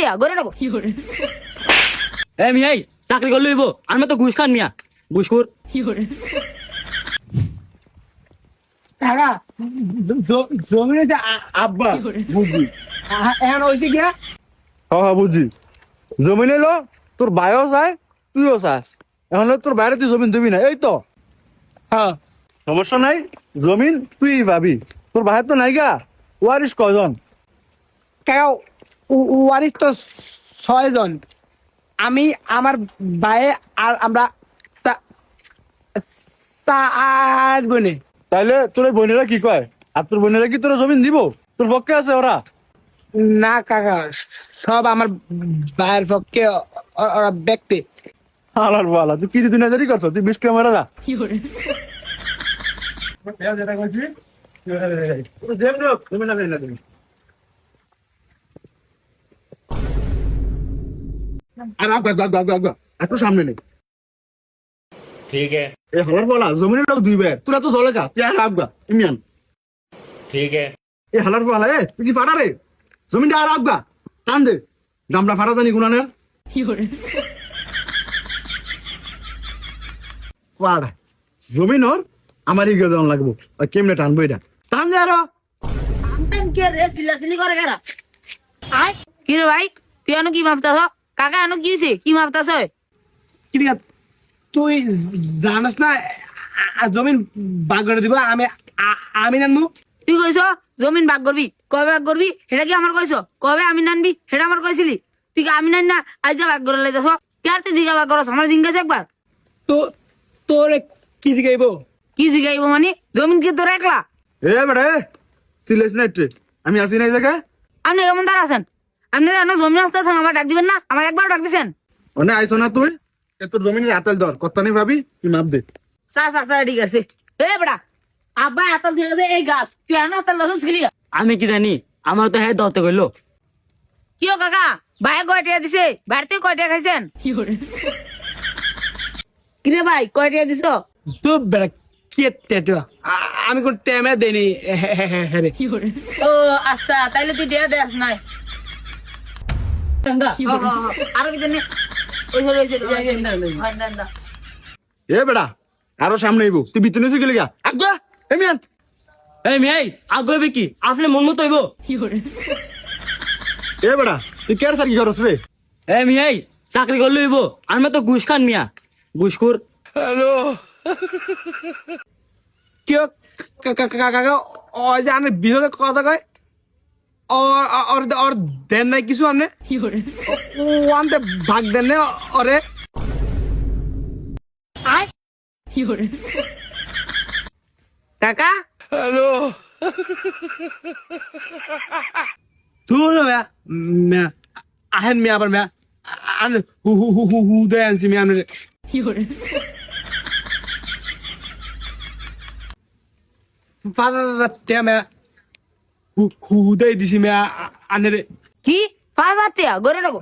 টিয়া গড়ে রাখো। এ মিয়াই চাকরি করলে হইব, আমি তো ঘুষ খান মিয়া, ঘুষখোর। কাকা জমিনে যে আব্বা বুঝি এখন হয়েছে গিয়া হ্যাঁ বুঝছি, জমিন এলো তোর ভাইও চায় তুইও চাস, এখন তোর বাইরে তুই জমিন দিবি না, এই তো হ্যাঁ সমস্যা নাই, জমিন তুই পাবি। তোর ভাইয়ের তো নাইগা, ওয়ারিস কয়জন? কাকা ওয়ারিস তো 6 জন, আমি আমার ভাই আর আমরা 4 বোনে। তাইলে তোর এই বোনেরা কি কয়? আর তোর বোনেরা কি তোর জমিন দিব? তোর পক্ষে আছে ওরা? না কাকা, সব আমার ভাইয়ের পক্ষে ওরা ব্যক্তি। আলার বালা, তুই কি দুই নাজারি করছ? তুই 20 ক্যামেরা যা। যেটা কইছি তুমি না তুমি আর একটু সামনে নেই। ठीक है। এই হলার ফলা জমিনের লোক দুইবে, তোরা তো চলে গা, তুই আর আবগা ইমিয়ান। ठीक है। এই হলার ফলা তুই কি ফাটা রে? জমিনটা আর আবগা টান দে, গামলা ফাটা জানি গুনানের ফাড়া জমিন ওর আমার ইগে দেওয়ান লাগবো, আর কেমনে টানবো এটা? টান দে আরো। আমটাম কে রে সিলাসিলি করে কেরা? আয় কি রে ভাই, তুই এনো কি ভাবতাছ? কাকা এনো কি হইছে, কি ভাবতাছ? কি রে, তুই জানাস না জমিন ভাগ করে দিব, আমি নানবো। তুই কইছ জমিন ভাগ করবি, কবে ভাগ করবি সেটা কি আমার কইছ? কবে আমি নানবি সেটা আমার কইছিলি? তুই কি আমি নান না আজ যা ভাগ করে লাইতাছ? কে আর তুই জিগা ভাগ করছ? আমার জিজ্ঞাসা একবার। তো তোরে কি জিগাইব? কি জিগাইব মানে? জমিন কি তোর একলা? এ বেড়ে সিলেস নাই ট্রে, আমি আসি নাই জায়গায়। আপনি কেমন তার আছেন? আপনি জানো জমিন আসতেছেন, আমার ডাক দিবেন না? আমার একবার ডাক দিছেন। ওনে আইছো না তুই? এ তোর জমিনের আতাল দর কত্তা নেই ভাবি, তুই মাপ দে। ঠিক আছে। এ বেটা আব্বা আতাল দিয়ে গেছে এই গাছ, তুই আনা আতাল লাগাস গেলি? আমি কি জানি, আমার তো হ্যাঁ দতে কইলো। কি ও কাকা, ভাই কয়টা দিছে? বাড়িতে কয়টা খাইছেন? কিরে ভাই কয়টা দিছ? তো বেড়া কি টেটো, আমি কোন টেমে দেনি। হ্যাঁ রে ও আচ্ছা, তাইলে তুই দেয়া দেস নাই। আরো কি জানি ওই এ বেড়া আরো সামনে আইবো, তুই ভিতরে এসে গেলি গা আগুয়া এমিয়ান। এই মিয়াই আগে কি আসলে মন মতো হইব? এ বেড়া তুই কে আর কি করছ রে? এ মিয়াই চাকরি করলে হইব, আমি তো ঘুষ খান মিয়া, ঘুষখোর। কি কাকা ওই যে আমি বিহকে কথা কয় ওর দেন নাই কিছু, আপনি ও আনতে ভাগ দেন না ওরে। কাকা তুই মিয়া আহেন মিয়া আবার মিয়া আন হু দে আনছি মিয়া আপনি। ফাদার তে মিয়া হু দে দিছি মিয়া আনে। কি 5,000 টাকা গড়ে রাখো।